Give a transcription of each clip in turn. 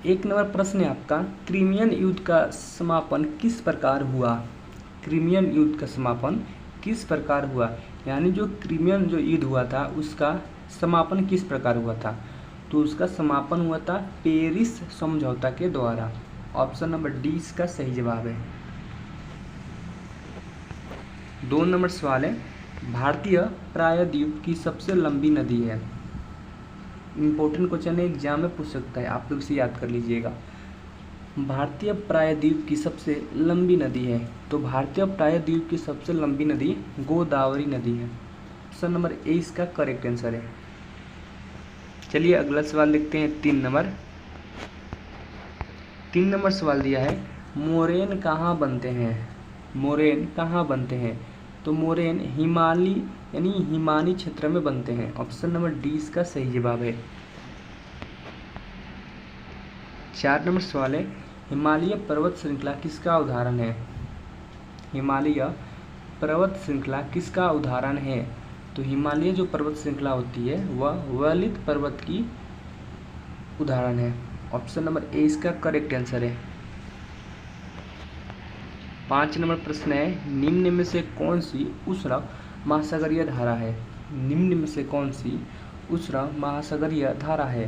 एक नंबर प्रश्न है आपका, क्रिमियन युद्ध का समापन किस प्रकार हुआ। क्रिमियन युद्ध का समापन किस प्रकार हुआ, यानी जो क्रिमियन जो युद्ध हुआ था उसका समापन किस प्रकार हुआ था। तो उसका समापन हुआ था पेरिस समझौता के द्वारा। ऑप्शन नंबर डी इसका सही जवाब है। 2 नंबर सवाल है, भारतीय प्रायद्वीप की सबसे लंबी नदी है। इम्पोर्टेंट क्वेश्चन है, एग्जाम में पूछ सकता है, आप लोग इसे याद कर लीजिएगा। भारतीय प्रायद्वीप की सबसे लंबी नदी है, तो भारतीय प्रायद्वीप की सबसे लंबी नदी गोदावरी नदी है। ऑप्शन नंबर ए इसका करेक्ट आंसर है। चलिए अगला सवाल देखते हैं। 3 नंबर सवाल दिया है, मोरेन कहाँ बनते हैं। मोरेन कहाँ बनते हैं, तो मोरेन हिमालय यानी हिमानी क्षेत्र में बनते हैं। ऑप्शन नंबर डी इसका सही जवाब है। 4 नंबर सवाल है, हिमालय पर्वत श्रृंखला किसका उदाहरण है। हिमालय पर्वत श्रृंखला किसका उदाहरण है, तो हिमालय जो पर्वत श्रृंखला होती है वह वलित पर्वत की उदाहरण है। ऑप्शन नंबर ए इसका करेक्ट आंसर है। 5 नंबर प्रश्न है, निम्न में से कौन सी उष्ण महासागरीय धारा है। निम्न में से कौन सी उष्ण महासागरीय धारा है,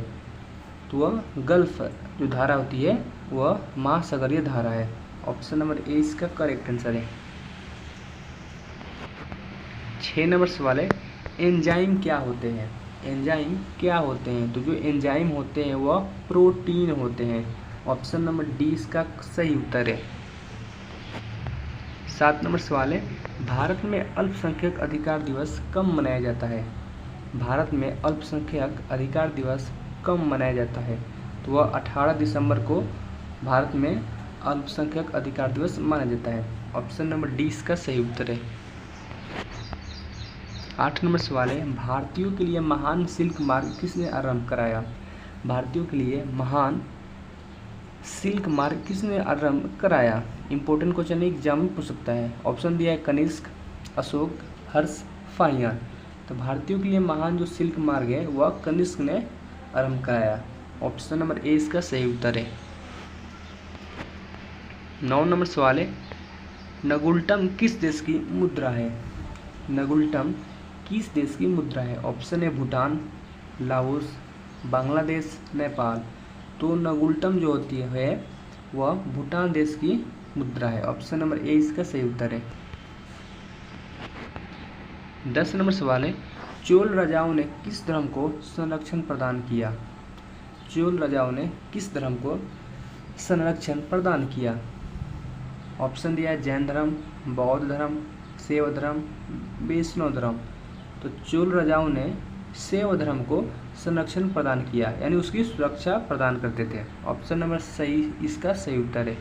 तो वह गल्फ जो धारा होती है वह महासागरीय धारा है। ऑप्शन नंबर ए इसका करेक्ट आंसर है। 6 नंबर सवाल है, एंजाइम क्या होते हैं। एंजाइम क्या होते हैं, तो जो एंजाइम होते हैं वह प्रोटीन होते हैं। ऑप्शन नंबर डी इसका सही उत्तर है। 7 नंबर सवाल है, भारत में अल्पसंख्यक अधिकार दिवस कब मनाया जाता है। भारत में अल्पसंख्यक अधिकार दिवस कब मनाया जाता है, तो वह 18 दिसंबर को भारत में अल्पसंख्यक अधिकार दिवस माना जाता है। ऑप्शन नंबर डी इसका सही उत्तर है। 8 नंबर सवाल है, भारतीयों के लिए महान सिल्क मार्ग किसने आरंभ कराया। भारतीयों के लिए महान सिल्क मार्ग किसने आरंभ कराया। इंपॉर्टेंट क्वेश्चन है, एग्जाम में पूछ सकता है। ऑप्शन दिया है कनिष्क, अशोक, हर्ष, फाहियान। तो भारतीयों के लिए महान जो सिल्क मार्ग है वह कनिष्क ने आरंभ कराया। ऑप्शन नंबर ए इसका सही उत्तर है। 9 नंबर सवाल है, नगुल्टम किस देश की मुद्रा है। नगुल्टम किस देश की मुद्रा है। ऑप्शन है भूटान, लाओस, बांग्लादेश, नेपाल। तो नगुल्टम जो होती है वह भूटान देश की मुद्रा है। ऑप्शन नंबर ए इसका सही उत्तर है। 10 नंबर सवाल है, चोल राजाओं ने किस धर्म को संरक्षण प्रदान किया। चोल राजाओं ने किस धर्म को संरक्षण प्रदान किया। ऑप्शन दिया है जैन धर्म, बौद्ध धर्म, शैव धर्म, वैष्णव धर्म। तो चोल राजाओं ने शैव धर्म को संरक्षण प्रदान किया, यानी उसकी सुरक्षा प्रदान करते थे। ऑप्शन नंबर सही इसका सही उत्तर है।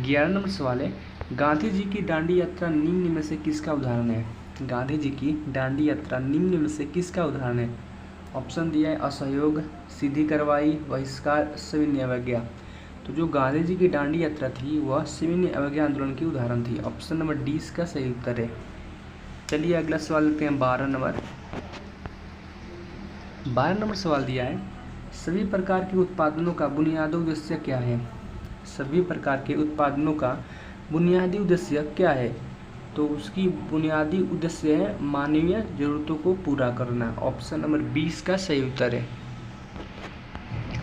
11 नंबर सवाल है, गांधी जी की दांडी यात्रा निम्न में से किसका उदाहरण है। गांधी जी की दांडी यात्रा निम्न में से किसका उदाहरण है। ऑप्शन दिया है असहयोग, सीधी कार्रवाई, बहिष्कार, सविनय अवज्ञा। तो जो गांधी जी की दांडी यात्रा थी वह सविनय अवज्ञा आंदोलन की उदाहरण थी। ऑप्शन नंबर डी इसका सही उत्तर है। चलिए अगला सवाल लेते हैं। 12 नंबर सवाल दिया है, सभी प्रकार के उत्पादनों का बुनियादी उद्देश्य क्या है। सभी प्रकार के उत्पादनों का बुनियादी उद्देश्य क्या है, तो उसकी बुनियादी उद्देश्य है मानवीय जरूरतों को पूरा करना। ऑप्शन नंबर 20 का सही उत्तर है।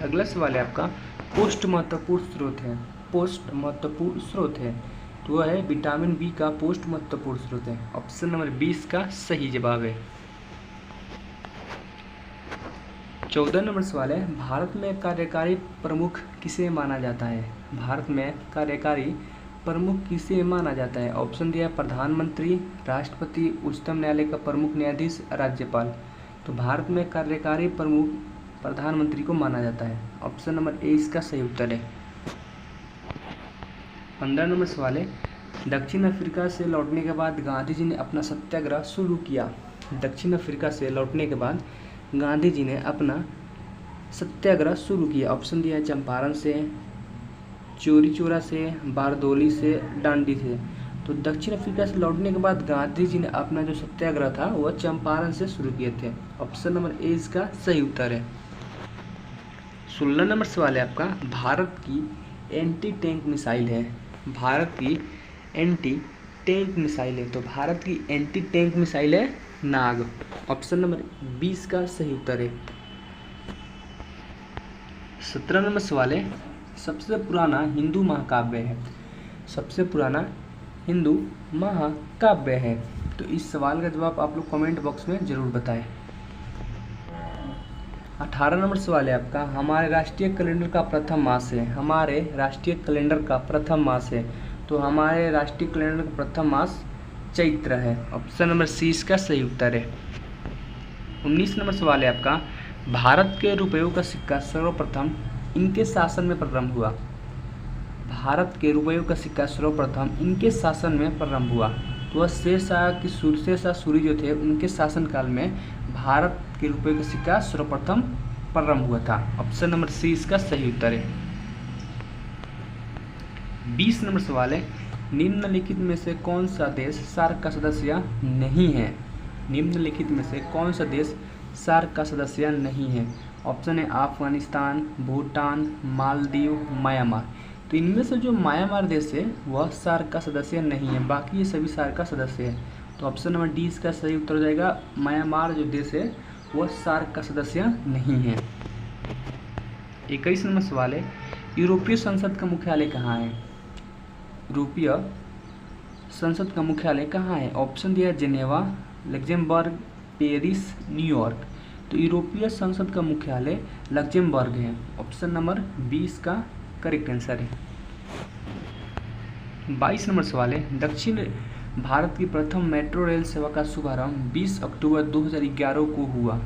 अगला सवाल है आपका, पोस्ट महत्वपूर्ण स्रोत है। पोस्ट महत्वपूर्ण स्रोत है तो वह है विटामिन बी का पोस्ट महत्वपूर्ण स्रोत है। ऑप्शन नंबर 20 का सही जवाब है। 14 नंबर सवाल है, भारत में कार्यकारी प्रमुख किसे माना जाता है। भारत में कार्यकारी प्रमुख किसे माना जाता है। ऑप्शन दिया प्रधानमंत्री, राष्ट्रपति, उच्चतम न्यायालय का प्रमुख न्यायाधीश, राज्यपाल। तो भारत में कार्यकारी प्रमुख प्रधानमंत्री को माना जाता है। ऑप्शन नंबर ए इसका सही उत्तर है। 15 नंबर सवाल है, दक्षिण अफ्रीका से लौटने के बाद गांधी जी ने अपना सत्याग्रह शुरू किया। दक्षिण अफ्रीका से लौटने के बाद गांधी जी ने अपना सत्याग्रह शुरू किया। ऑप्शन दिया है चंपारण से, चोरी चौरा से, बारदोली से, डांडी से। तो दक्षिण अफ्रीका से लौटने के बाद गांधी जी ने अपना जो सत्याग्रह था वह चंपारण से शुरू किए थे। ऑप्शन नंबर ए इसका सही उत्तर है। 16 नंबर सवाल है आपका, भारत की एंटी टैंक मिसाइल है। भारत की एंटी टैंक मिसाइल है, तो भारत की एंटी टैंक मिसाइल है नाग। ऑप्शन नंबर 20 का सही उत्तर है। 17 नंबर सवाल है, सबसे पुराना हिंदू महाकाव्य है। सबसे पुराना हिंदू महाकाव्य है, तो इस सवाल का जवाब आप लोग कमेंट बॉक्स में जरूर बताएं। 18 नंबर सवाल है आपका, हमारे राष्ट्रीय कैलेंडर का प्रथम मास है। हमारे राष्ट्रीय कैलेंडर का प्रथम मास है, तो हमारे राष्ट्रीय कैलेंडर का प्रथम मास चैत्र है। ऑप्शन नंबर सी इसका सही उत्तर है। 19 नंबर सवाल है आपका, भारत के रुपयों का सिक्का सर्वप्रथम इनके शासन में प्रारंभ हुआ। भारत के रुपयों का सिक्का सर्वप्रथम इनके शासन में प्रारंभ हुआ, तो वह शेरशाह सूरी जो थे उनके शासनकाल में भारत के रुपये का सिक्का सर्वप्रथम प्रारंभ हुआ था। ऑप्शन नंबर सी इसका सही उत्तर है। 20 नंबर सवाल है, निम्नलिखित में से कौन सा देश सार्क का सदस्य नहीं है। निम्नलिखित में से कौन सा देश सार्क का सदस्य नहीं है। ऑप्शन है अफगानिस्तान, भूटान, मालदीव, म्यांमार। तो इनमें से जो म्यांमार देश है वह सार्क का सदस्य नहीं है, बाकी ये सभी सार्क का सदस्य है। तो ऑप्शन नंबर डी इसका सही उत्तर हो जाएगा, म्यांमार जो देश है वह सार्क का सदस्य नहीं है। 21 नंबर सवाल है, यूरोपीय संसद का मुख्यालय कहाँ है। यूरोपीय संसद का मुख्यालय कहाँ है। ऑप्शन दिया जेनेवा, लग्जमबर्ग, पेरिस, न्यूयॉर्क। तो यूरोपीय संसद का मुख्यालय लग्जमबर्ग है। ऑप्शन नंबर 20 का करेक्ट आंसर है। 22 नंबर सवाल है, दक्षिण भारत की प्रथम मेट्रो रेल सेवा का शुभारंभ 20 अक्टूबर 2011 को हुआ।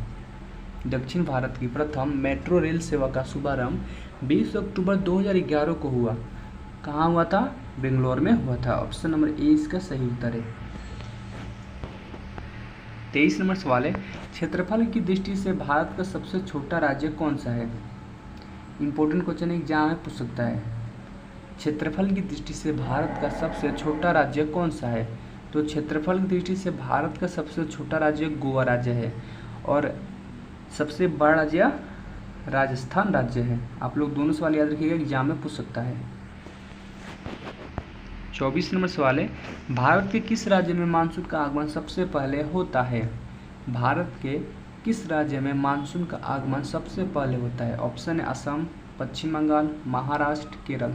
दक्षिण भारत की प्रथम मेट्रो रेल सेवा का शुभारंभ 20 अक्टूबर 2011 को हुआ। कहाँ हुआ था, बेंगलोर में हुआ था। ऑप्शन नंबर ए इसका सही उत्तर है। 23 नंबर सवाल है, क्षेत्रफल की दृष्टि से भारत का सबसे छोटा राज्य कौन सा है। इंपॉर्टेंट क्वेश्चन एग्जाम में पूछ सकता है। क्षेत्रफल की दृष्टि से भारत का सबसे छोटा राज्य कौन सा है। तो क्षेत्रफल की दृष्टि से भारत का सबसे छोटा राज्य गोवा राज्य है, और सबसे बड़ा राज्य राजस्थान राज्य है। आप लोग दोनों सवाल याद रखिएगा, एग्जाम में पूछ सकता है। 24 नंबर सवाल है, भारत के किस राज्य में मानसून का आगमन सबसे पहले होता है। भारत के किस राज्य में मानसून का आगमन सबसे पहले होता है। ऑप्शन है असम, पश्चिम बंगाल, महाराष्ट्र, केरल।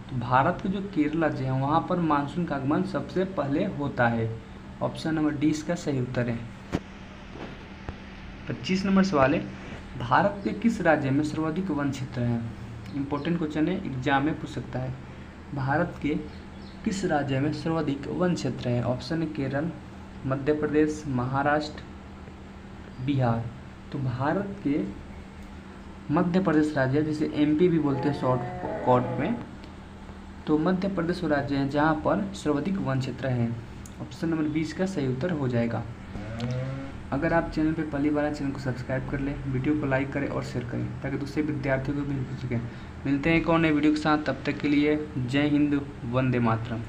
तो भारत के जो केरल राज्य है वहाँ पर मानसून का आगमन सबसे पहले होता है। ऑप्शन नंबर डी इसका सही उत्तर है। 25 नंबर सवाल है, भारत के किस राज्य में सर्वाधिक वन क्षेत्र है। इंपॉर्टेंट क्वेश्चन है, एग्जाम में पूछ सकता है। भारत के किस राज्य में सर्वाधिक वन क्षेत्र है। ऑप्शन है केरल, मध्य प्रदेश, महाराष्ट्र, बिहार। तो भारत के मध्य प्रदेश राज्य, जिसे एमपी भी बोलते हैं शॉर्ट कॉट में, तो मध्य प्रदेश राज्य है जहाँ पर सर्वाधिक वन क्षेत्र है। ऑप्शन नंबर 20 का सही उत्तर हो जाएगा। अगर आप चैनल पर पहली बार चैनल को सब्सक्राइब कर लें, वीडियो को लाइक करें और शेयर करें ताकि दूसरे विद्यार्थियों को भी मिल सके। मिलते हैं एक और नए वीडियो के साथ, तब तक के लिए जय हिंद, वंदे मातरम।